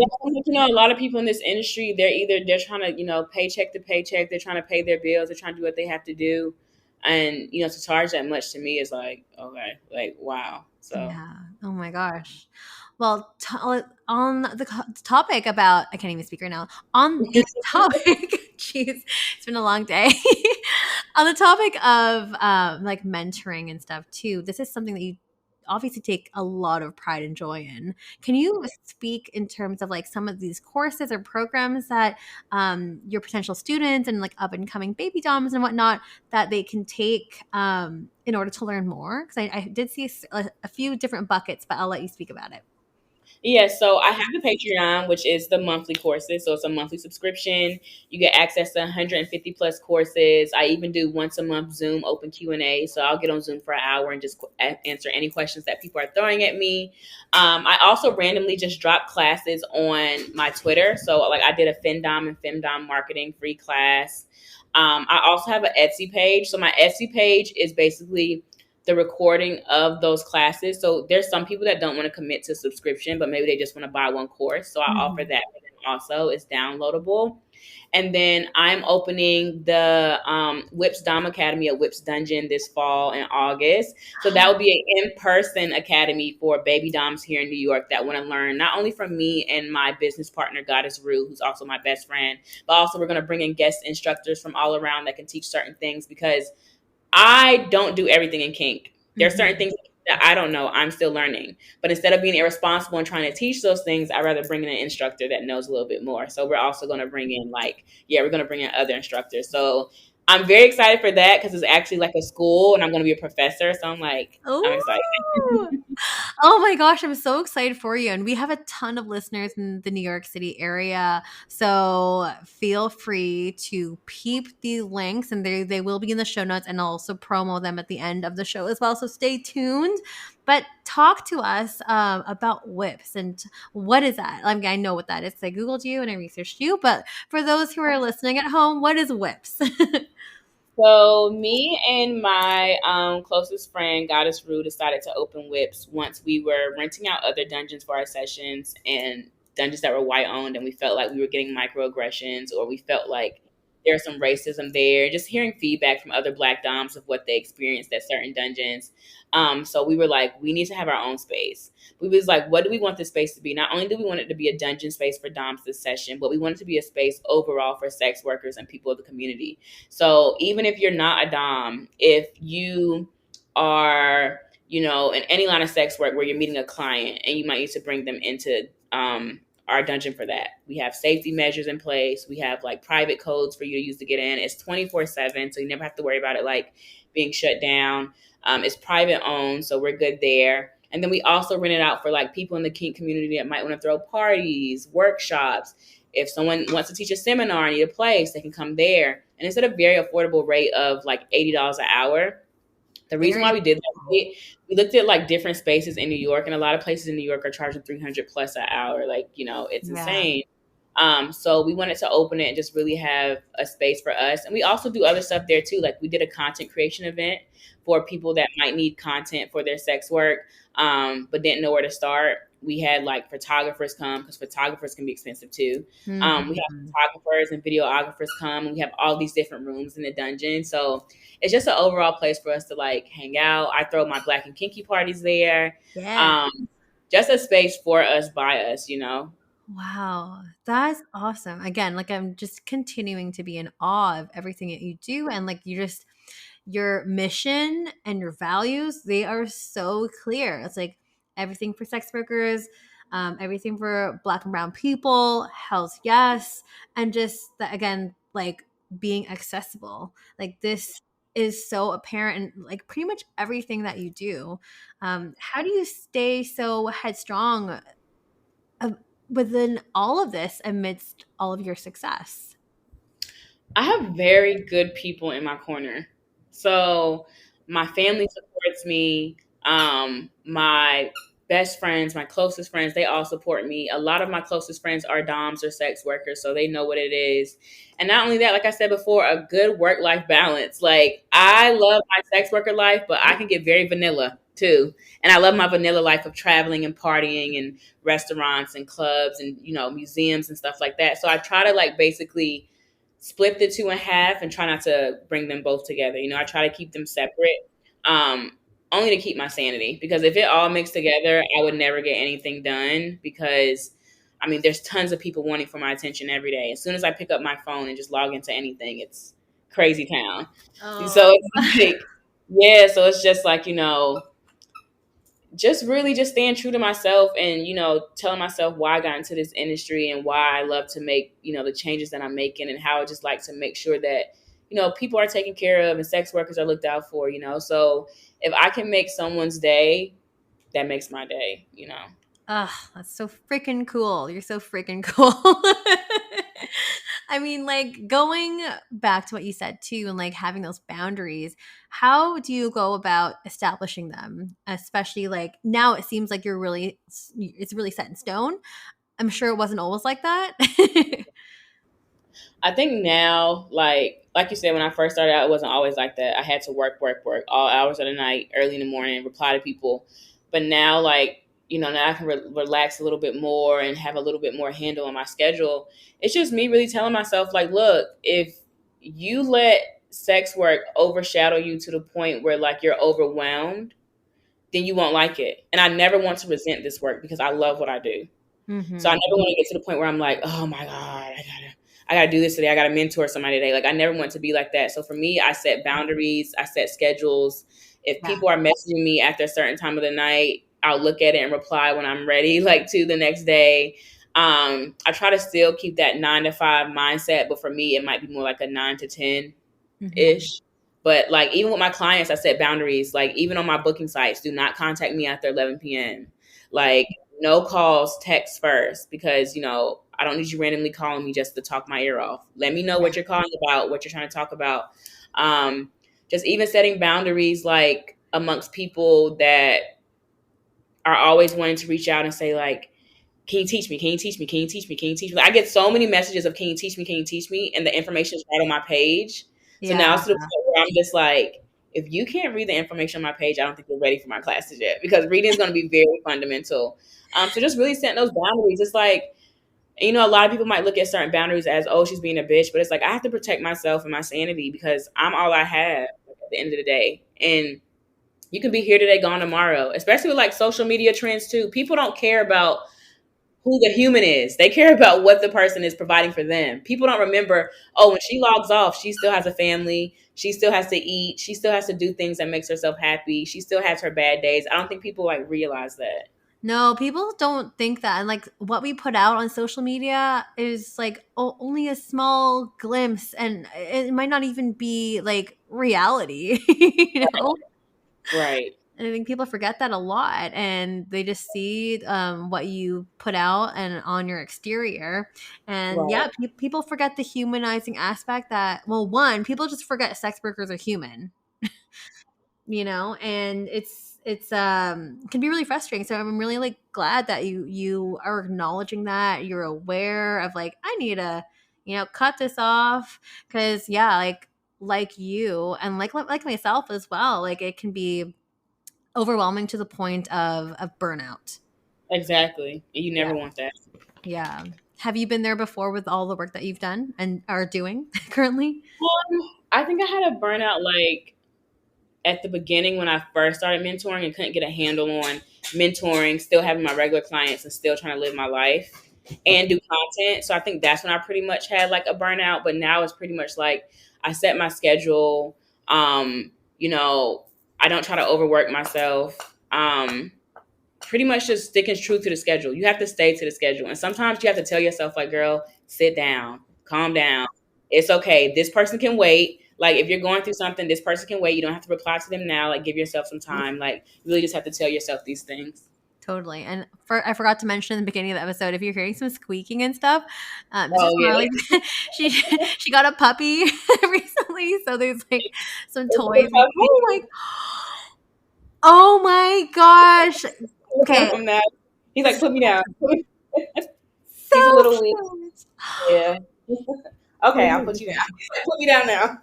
Yeah, a lot of people in this industry, they're trying to, paycheck to paycheck. They're trying to pay their bills. They're trying to do what they have to do. And, to charge that much to me is like, okay, like, wow. So, Yeah. Oh my gosh. Well, on the topic about, I can't even speak right now. On the topic, jeez, it's been a long day. On the topic of like mentoring and stuff too, this is something that you obviously take a lot of pride and joy in. Can you speak in terms of like some of these courses or programs that your potential students and like up and coming baby doms and whatnot that they can take in order to learn more? Because I did see a few different buckets, but I'll let you speak about it. yeah, so I have the Patreon, which is the monthly courses. So it's a monthly subscription. You get access to 150 plus courses. I even do once a month Zoom open Q&A. So I'll get on Zoom for an hour and just answer any questions that people are throwing at me. I also randomly just drop classes on my Twitter. So like I did a FinDom and FemDom marketing free class. I also have an Etsy page. So my Etsy page is basically the recording of those classes. So there's some people that don't want to commit to subscription, but maybe they just want to buy one course. So I offer that also. It's downloadable. And then I'm opening the Whips Domme Academy at Whips Dungeon this fall in August. So that will be an in-person academy for baby doms here in New York that want to learn not only from me and my business partner, Goddess Rue, who's also my best friend, but also we're going to bring in guest instructors from all around that can teach certain things, because I don't do everything in kink. There are certain things that I don't know. I'm still learning. But instead of being irresponsible and trying to teach those things, I'd rather bring in an instructor that knows a little bit more. So we're also going to bring in we're going to bring in other instructors. So I'm very excited for that, because it's actually like a school and I'm going to be a professor. So I'm excited. Oh my gosh, I'm so excited for you. And we have a ton of listeners in the New York City area. So feel free to peep these links, and they will be in the show notes, and I'll also promo them at the end of the show as well. So stay tuned. But talk to us about whips and what is that? I mean, I know what that is. I Googled you and I researched you. But for those who are listening at home, what is whips? So me and my closest friend, Goddess Rue, decided to open Whips once we were renting out other dungeons for our sessions, and dungeons that were white owned, and we felt like we were getting microaggressions, or we felt like there was some racism there. Just hearing feedback from other Black doms of what they experienced at certain dungeons. So we were like, we need to have our own space. We was like, what do we want this space to be? Not only do we want it to be a dungeon space for doms this session, but we want it to be a space overall for sex workers and people of the community. So even if you're not a dom, if you are, in any line of sex work where you're meeting a client and you might need to bring them into our dungeon for that, we have safety measures in place. We have private codes for you to use to get in. It's 24/7, so you never have to worry about it being shut down. It's private owned, so we're good there. And then we also rent it out for people in the kink community that might want to throw parties, workshops. If someone wants to teach a seminar and need a place, they can come there. And it's at a very affordable rate of $80 an hour. The reason why we did that, we looked at different spaces in New York, and a lot of places in New York are charging $300 plus an hour. It's insane. So we wanted to open it and just really have a space for us. And we also do other stuff there too. We did a content creation event for people that might need content for their sex work, but didn't know where to start. We had photographers come, because photographers can be expensive too. We have photographers and videographers come, and we have all these different rooms in the dungeon. So it's just an overall place for us to hang out. I throw my Black and Kinky parties there. Yeah. Just a space for us, by us, Wow, that's awesome. Again, I'm just continuing to be in awe of everything that you do, and your mission and your values, they are so clear. It's everything for sex workers, everything for Black and brown people, hells yes, and just that, again, being accessible. This is so apparent in pretty much everything that you do. How do you stay so headstrong within all of this amidst all of your success? I have very good people in my corner. So my family supports me. My best friends, my closest friends, they all support me. A lot of my closest friends are doms or sex workers, so they know what it is. And not only that, like I said before, a good work-life balance. I love my sex worker life, but I can get very vanilla too. And I love my vanilla life of traveling and partying and restaurants and clubs and, museums and stuff like that. So I try to basically split the two in half and try not to bring them both together. I try to keep them separate, only to keep my sanity, because if it all mixed together, I would never get anything done, because there's tons of people wanting for my attention every day. As soon as I pick up my phone and just log into anything, it's crazy town. Oh. So it's so it's just just really just staying true to myself and, telling myself why I got into this industry and why I love to make, the changes that I'm making, and how I just like to make sure that, people are taken care of and sex workers are looked out for, So if I can make someone's day, that makes my day, That's so freaking cool. You're so freaking cool. Going back to what you said too, and having those boundaries, how do you go about establishing them? Especially now it seems like it's really set in stone. I'm sure it wasn't always like that. I think now, like like you said, when I first started out, it wasn't always like that. I had to work all hours of the night, early in the morning, reply to people. But now, like, now I can relax a little bit more and have a little bit more handle on my schedule. It's just me really telling myself, like, look, if you let sex work overshadow you to the point where, like, you're overwhelmed, then you won't like it. And I never want to resent this work because I love what I do. Mm-hmm. So I never want to get to the point where I'm like, oh my God, I gotta do this today. I gotta mentor somebody today. Like, I never want to be like that. So for me, I set boundaries, I set schedules. If people are messaging me after a certain time of the night, I'll look at it and reply when I'm ready, like, to the next day. I try to still keep that 9 to 5 mindset, but for me, it might be more like a 9 to 10 ish. But, like, even with my clients, I set boundaries. Like, even on my booking sites, do not contact me after 11 p.m. Like, no calls, text first, because, I don't need you randomly calling me just to talk my ear off. Let me know what you're calling about, what you're trying to talk about. Just even setting boundaries, like, amongst people that are always wanting to reach out and say, like, can you teach me? Can you teach me? Can you teach me? Can you teach me? I get so many messages of, can you teach me? Can you teach me? And the information is right on my page. So now it's to the point where I'm just like, if you can't read the information on my page, I don't think you're ready for my classes yet, because reading is going to be very fundamental. So just really setting those boundaries. It's like, a lot of people might look at certain boundaries as, oh, she's being a bitch, but it's like, I have to protect myself and my sanity because I'm all I have at the end of the day. And you can be here today, gone tomorrow, especially with, like, social media trends too. People don't care about who the human is. They care about what the person is providing for them. People don't remember, oh, when she logs off, she still has a family. She still has to eat. She still has to do things that makes herself happy. She still has her bad days. I don't think people, like, realize that. No, people don't think that. And, like, what we put out on social media is, like, only a small glimpse, and it might not even be, like, reality, Right. And I think people forget that a lot, and they just see what you put out and on your exterior. And people forget the humanizing aspect that, well, one, people just forget sex workers are human. And it's can be really frustrating. So I'm really, like, glad that you are acknowledging that you're aware of, like, I need to cut this off, because like you and like myself as well, like, it can be overwhelming to the point of burnout. Exactly. You never want that. Yeah. Have you been there before with all the work that you've done and are doing currently? I think I had a burnout, like, at the beginning when I first started mentoring and couldn't get a handle on mentoring, still having my regular clients and still trying to live my life and do content. So I think that's when I pretty much had, like, a burnout. But now it's pretty much like I set my schedule. I don't try to overwork myself. Pretty much just sticking true to the schedule. You have to stay to the schedule. And sometimes you have to tell yourself, like, girl, sit down, calm down. It's okay. This person can wait. Like, if you're going through something, this person can wait. You don't have to reply to them now. Like, give yourself some time. Like, you really just have to tell yourself these things. Totally. And I forgot to mention in the beginning of the episode, if you're hearing some squeaking and stuff, Mrs. Marley, she got a puppy recently, so there's, like, some toys. Oh my gosh. Okay. He's like, put me down. He's a little weak. Yeah. Okay, I'll put you down. Put me down now.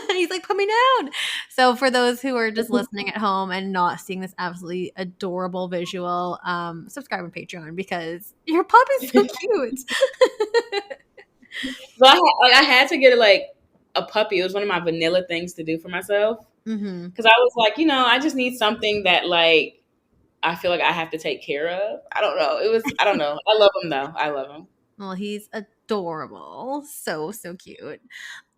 He's like, put me down. So for those who are just listening at home and not seeing this absolutely adorable visual, subscribe on Patreon because your puppy's so cute. So I had to get a puppy. It was one of my vanilla things to do for myself. Because I was like, I just need something that, like, I feel like I have to take care of. I don't know. I don't know. I love him though. I love him. Well, he's adorable. So cute.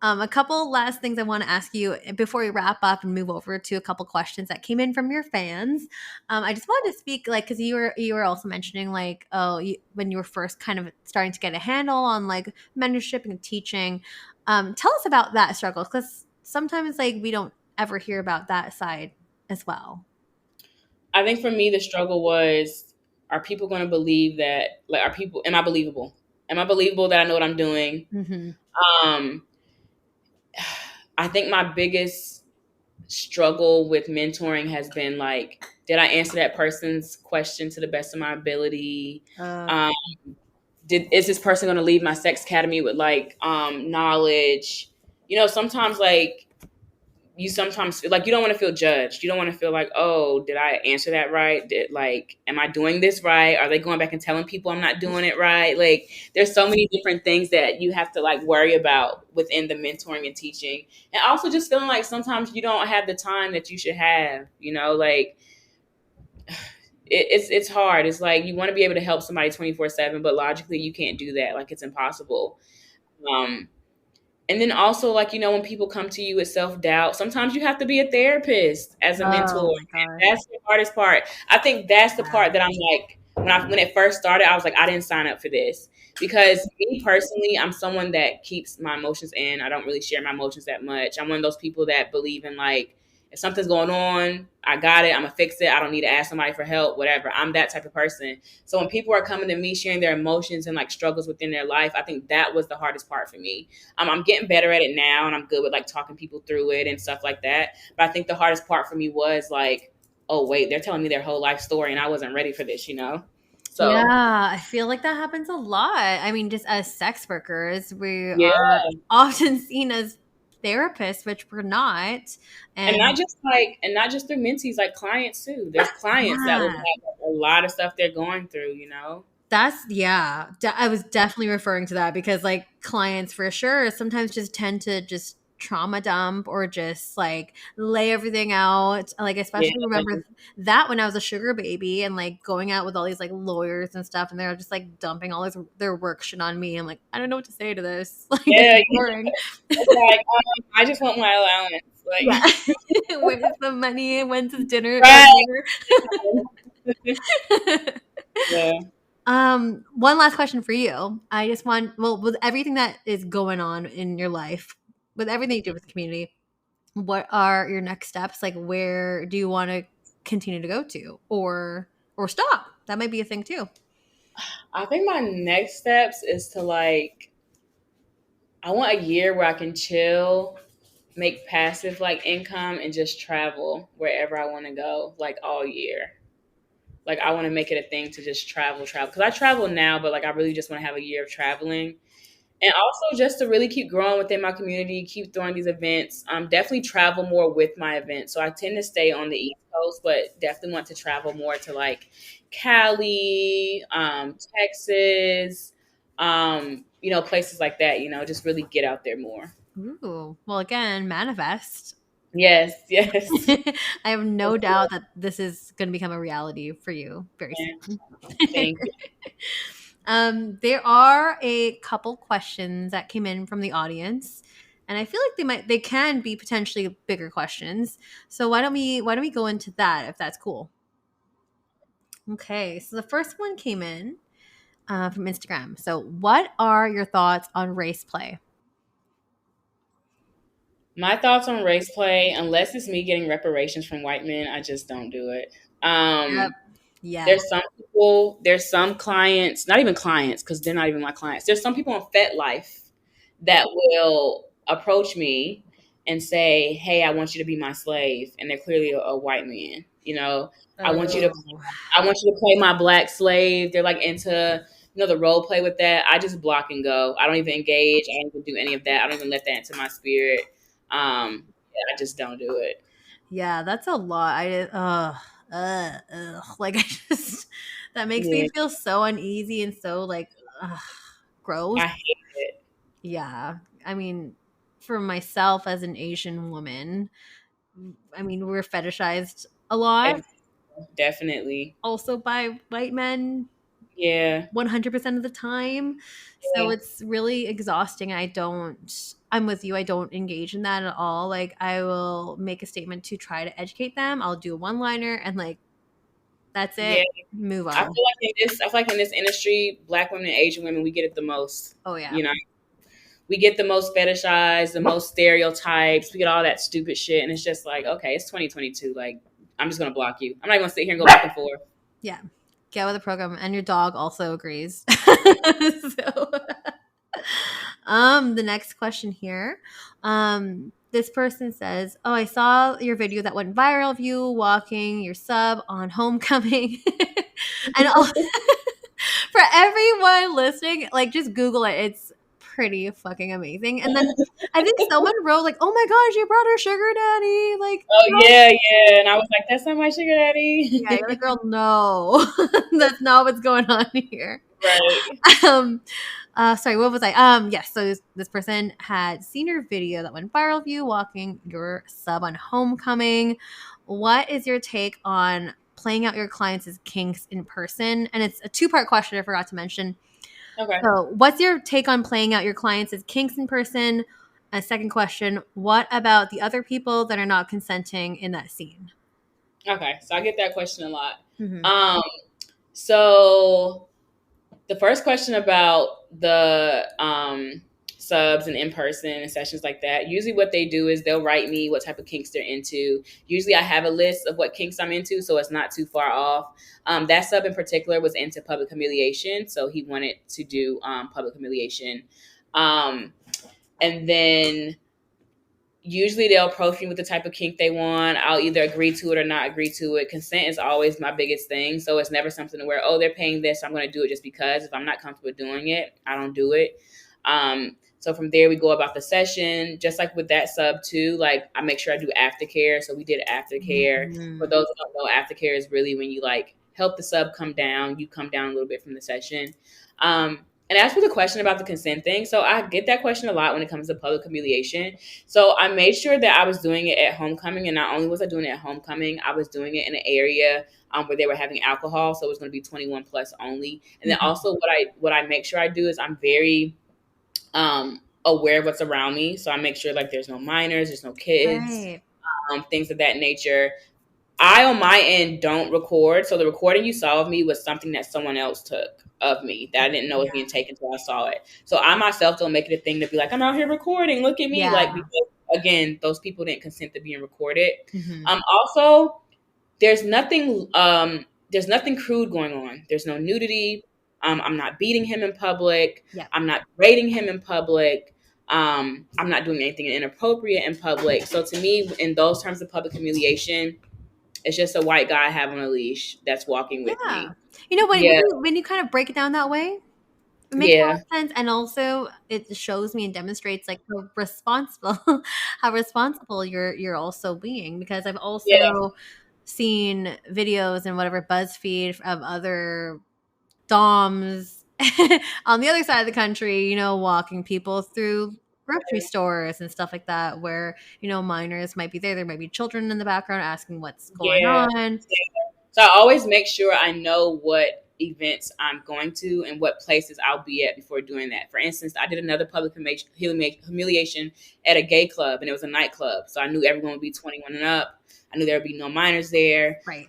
A couple last things I want to ask you before we wrap up and move over to a couple questions that came in from your fans. I just wanted to speak, like, because you were also mentioning, like, when you were first kind of starting to get a handle on, like, mentorship and teaching. Tell us about that struggle, because sometimes, like, we don't ever hear about that side as well. I think for me, the struggle was, are people going to believe that, like, am I believable? Am I believable that I know what I'm doing? I think my biggest struggle with mentoring has been, like, did I answer that person's question to the best of my ability? Is this person going to leave my sex academy with, like, knowledge? sometimes like you sometimes feel like you don't want to feel judged. You don't want to feel like, oh, did I answer that right? Am I doing this right? Are they going back and telling people I'm not doing it right? Like, there's so many different things that you have to like worry about within the mentoring and teaching. And also just feeling like sometimes you don't have the time that you should have, like it's hard. It's like you want to be able to help somebody 24/7, but logically you can't do that. Like, it's impossible. Um, and then also, like, when people come to you with self-doubt, sometimes you have to be a therapist as a mentor. Oh my gosh. That's the hardest part. I think that's the part that I'm like, when it first started, I was like, I didn't sign up for this. Because me personally, I'm someone that keeps my emotions in. I don't really share my emotions that much. I'm one of those people that believe in like, if something's going on, I got it. I'm gonna fix it. I don't need to ask somebody for help, whatever. I'm that type of person. So when people are coming to me sharing their emotions and like struggles within their life, I think that was the hardest part for me. I'm getting better at it now, and I'm good with like talking people through it and stuff like that. But I think the hardest part for me was like, oh wait, they're telling me their whole life story, and I wasn't ready for this. So Yeah, I feel like that happens a lot. I mean, just as sex workers, we yeah, are often seen as therapists, which we're not. and not just through mentees, like clients too. There's clients that will Yeah, have a lot of stuff they're going through. I was definitely referring to that because like clients for sure sometimes just tend to just trauma dump or just like lay everything out. Like Yeah, especially remember that when I was a sugar baby and like going out with all these like lawyers and stuff and they're just like dumping all their work shit on me. I'm like, I don't know what to say to this. Like yeah. it's boring. It's like, I just want my allowance. Yeah. Like, Where's the money? When's the dinner? right. Yeah. One last question for you. I just want, well, with everything that is going on in your life, with everything you do with the community, what are your next steps? Like, where do you want to continue to go to, or stop? That might be a thing too. I think my next steps is to like, I want a year where I can chill, make passive like income, and just travel wherever I want to go, like all year. Like, I want to make it a thing to just travel. Because I travel now, but like I really just want to have a year of traveling. And also just to really keep growing within my community, keep throwing these events. Definitely travel more with my events. So I tend to stay on the East Coast, but definitely want to travel more to like Cali, Texas, places like that, just really get out there more. Ooh, well, again, manifest. Yes, yes. I have no doubt that this is going to become a reality for you very soon. Thank you. There are a couple questions that came in from the audience, and I feel like they can be potentially bigger questions. So why don't we go into that if that's cool? Okay, so the first one came in from Instagram. So, what are your thoughts on race play? My thoughts on race play, unless it's me getting reparations from white men, I just don't do it. Yep. Yeah. There's some clients, not even clients, because they're not even my clients. There's some people on FetLife that will approach me and say, "Hey, I want you to be my slave," and they're clearly a white man. I want you to, Oh. I want you to play my black slave. They're like into, the role play with that. I just block and go. I don't even engage. I don't even do any of that. I don't even let that into my spirit. I just don't do it. Yeah, that's a lot. Like I just that makes Yeah, me feel so uneasy and so like gross. I hate it. Yeah. I mean, for myself as an Asian woman, I mean, we're fetishized a lot Definitely. also by white men Yeah. 100% of the time. So Yeah. it's really exhausting. I'm with you. I don't engage in that at all. Like, I will make a statement to try to educate them. I'll do a one liner and, like, that's Yeah. it. Move I on. feel like in this industry, Black women and Asian women, we get it the most. Oh, yeah. We get the most fetishized, the most stereotypes. We get all that stupid shit. And it's just like, okay, it's 2022. Like, I'm just going to block you. I'm not going to sit here and go back and forth. Yeah. Get with the program. And your dog also agrees. So, the next question here. This person says, "Oh, I saw your video that went viral of you walking your sub on homecoming." And for everyone listening, like just Google it. It's pretty fucking amazing. And then I think someone wrote like, "Oh my gosh, you brought her sugar daddy!" Like, Oh yeah, and I was like, "That's not my sugar daddy." yeah, you're like, "Girl, no, that's not what's going on here." Right. Sorry, what was I? Yes. So this person had seen your video that went viral of you walking your sub on homecoming. What is your take on playing out your clients' kinks in person? And it's a two-part question I forgot to mention. Okay. So, what's your take on playing out your clients' kinks in person? A second question: what about the other people that are not consenting in that scene? Okay. So I get that question a lot. Mm-hmm. So the first question about the subs and in person and sessions like that, usually what they do is they'll write me what type of kinks they're into. Usually I have a list of what kinks I'm into, so it's not too far off. That sub in particular was into public humiliation, so he wanted to do public humiliation. And then usually they'll approach me with the type of kink they want. I'll either agree to it or not agree to it. Consent is always my biggest thing. So it's never something where, oh, they're paying this, so I'm going to do it just because. If I'm not comfortable doing it, I don't do it. So from there, we go about the session. Just like with that sub too, like I make sure I do aftercare. So we did aftercare. Mm-hmm. For those who don't know, aftercare is really when you like help the sub come down. You come down a little bit from the session. And as for the question about the consent thing, so I get that question a lot when it comes to public humiliation. So I made sure that I was doing it at homecoming, and not only was I doing it at homecoming, I was doing it in an area where they were having alcohol, so it was going to be 21 plus only. And then also what I make sure I do is I'm very aware of what's around me. So I make sure like there's no minors, there's no kids, Right. Things of that nature. I, on my end, don't record. So the recording you saw of me was something that someone else took of me that I didn't know was being taken until I saw it. So I myself don't make it a thing to be like, I'm out here recording. Look at me. Yeah. Like, because, again, those people didn't consent to being recorded. Mm-hmm. Also, there's nothing crude going on. There's no nudity. I'm not beating him in public. Yeah. I'm not rating him in public. I'm not doing anything inappropriate in public. So to me, in those terms of public humiliation, it's just a white guy I have on a leash that's walking with me. You know, when you kind of break it down that way, it makes a lot of sense. And also it shows me and demonstrates like how responsible you're also being, because I've also seen videos and whatever BuzzFeed of other doms on the other side of the country, you know, walking people through grocery stores and stuff like that, where, you know, minors might be there might be children in the background asking what's going on. So I always make sure I know what events I'm going to and what places I'll be at before doing that. For instance, I did another public humiliation at a gay club, and it was a nightclub, so I knew everyone would be 21 and up. I knew there would be no minors there. Right.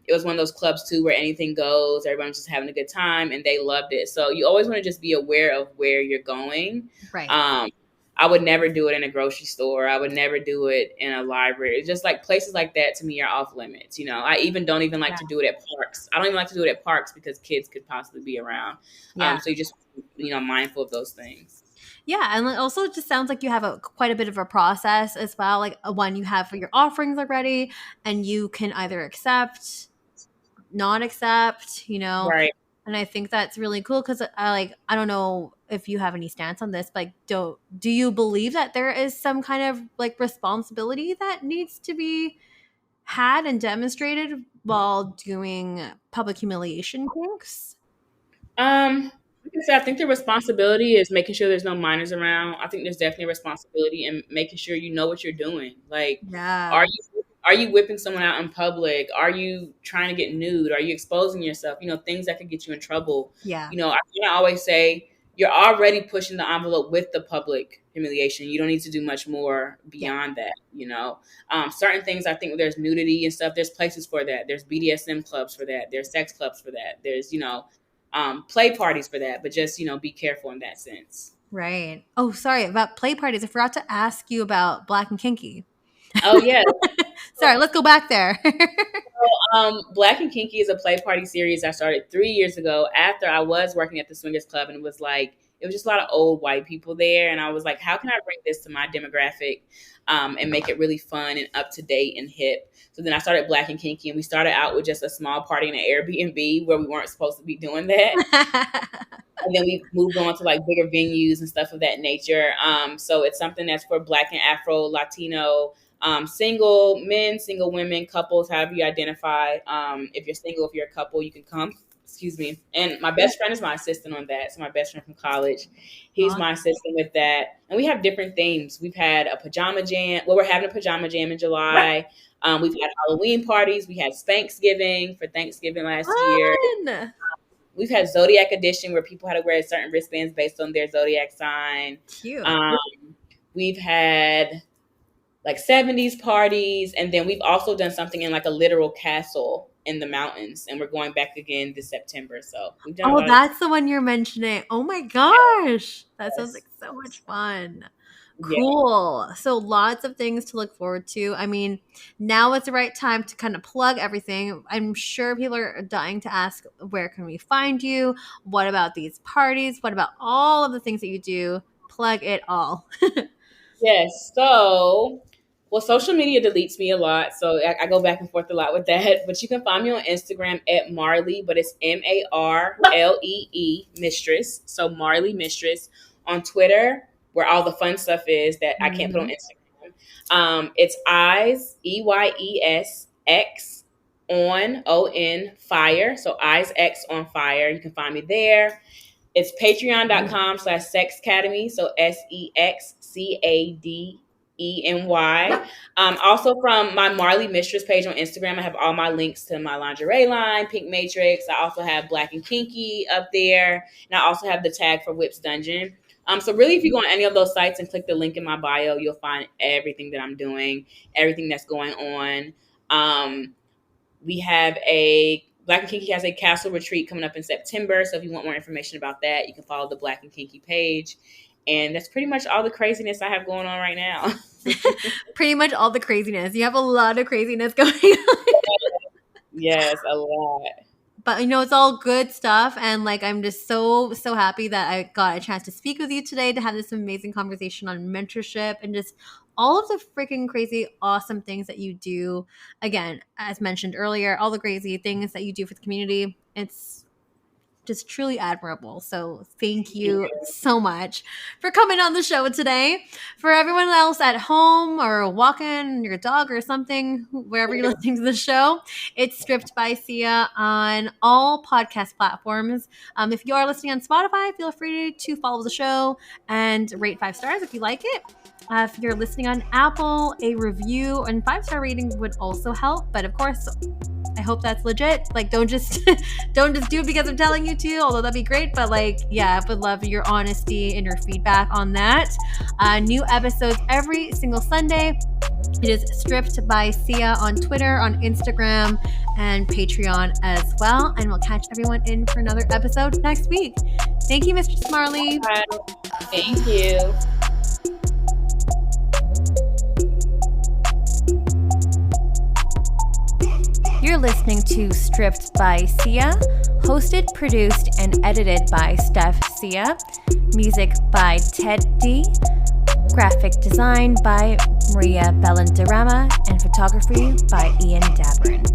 It was one of those clubs too where anything goes. Everyone was just having a good time, and they loved it. So you always want to just be aware of where you're going. Right. I would never do it in a grocery store. I would never do it in a library. It's just like places like that to me are off limits. You know, I don't even like to do it at parks. I don't even like to do it at parks because kids could possibly be around. So you just, you know, mindful of those things. Yeah, and also it just sounds like you have quite a bit of a process as well. Like one, you have your offerings already, and you can either accept, not accept, you know. Right. And I think that's really cool because I don't know if you have any stance on this, but do you believe that there is some kind of like responsibility that needs to be had and demonstrated while doing public humiliation kinks? Like I said, I think the responsibility is making sure there's no minors around. I think there's definitely a responsibility in making sure you know what you're doing. Like, are you whipping someone out in public? Are you trying to get nude? Are you exposing yourself? You know, things that could get you in trouble. Yeah. You know, I always say you're already pushing the envelope with the public humiliation. You don't need to do much more beyond that, you know. Certain things, I think there's nudity and stuff. There's places for that. There's BDSM clubs for that. There's sex clubs for that. There's, you know, play parties for that. But just, you know, be careful in that sense. Right. Oh, sorry, about play parties. I forgot to ask you about Black and Kinky. Oh, yeah. Sorry, let's go back there. Black and Kinky is a play party series I started 3 years ago after I was working at the Swingers Club, and it was just a lot of old white people there, and I was like, how can I bring this to my demographic and make it really fun and up to date and hip? So then I started Black and Kinky, and we started out with just a small party in an Airbnb where we weren't supposed to be doing that. And then we've moved on to like bigger venues and stuff of that nature. So it's something that's for Black and Afro, Latino, single men, single women, couples, however you identify. If you're single, if you're a couple, you can come. Excuse me. And my best friend is my assistant on that. So my best friend from college, he's my assistant with that. And we have different themes. We've had a pajama jam. Well, we're having a pajama jam in July. We've had Halloween parties. We had Thanksgiving for Thanksgiving last year. We've had Zodiac Edition where people had to wear certain wristbands based on their zodiac sign. Cute. We've had like 70s parties. And then we've also done something in like a literal castle in the mountains. And we're going back again this September. So we've done that's the one you're mentioning. Oh my gosh. That sounds like so much fun. Cool. Yeah. So lots of things to look forward to. I mean, now is the right time to kind of plug everything. I'm sure people are dying to ask, where can we find you? What about these parties? What about all of the things that you do? Plug it all. Yes. So, well, social media deletes me a lot. So I go back and forth a lot with that. But you can find me on Instagram at Marley, but it's Marlee, Mistress. So Marley Mistress. On Twitter, where all the fun stuff is that I can't put on Instagram. It's Eyes, EYES, X, on fire. So Eyes X on fire. You can find me there. It's patreon.com/sexcademy. So SEXCADENY. Also from my Marley Mistress page on Instagram, I have all my links to my lingerie line, Pynk Matrix. I also have Black and Kinky up there. And I also have the tag for Whips Dungeon. So really, if you go on any of those sites and click the link in my bio, you'll find everything that I'm doing, everything that's going on. We have Black and Kinky has a castle retreat coming up in September. So if you want more information about that, you can follow the Black and Kinky page. And that's pretty much all the craziness I have going on right now. Pretty much all the craziness. You have a lot of craziness going on. Yes, a lot. But it's all good stuff. And like, I'm just so happy that I got a chance to speak with you today, to have this amazing conversation on mentorship and just all of the freaking crazy, awesome things that you do. Again, as mentioned earlier, all the crazy things that you do for the community. It's just truly admirable. So thank you so much for coming on the show today. For everyone else at home or walking your dog or something, wherever you're listening to the show, it's Stripped by Sia on all podcast platforms. If you are listening on Spotify, feel free to follow the show and rate 5 stars if you like it. If you're listening on Apple, a review and 5-star rating would also help. But of course, I hope that's legit. Like, don't just do it because I'm telling you to, although that'd be great. But like, yeah, I would love your honesty and your feedback on that. New episodes every single Sunday. It is Stripped by Sia on Twitter, on Instagram, and Patreon as well. And we'll catch everyone in for another episode next week. Thank you, Mistress Marley. Thank you. You're listening to Stripped by Sia, hosted, produced, and edited by Steph Sia. Music by Ted D. Graphic design by Maria Bellandarama, and photography by Ian Dabrin.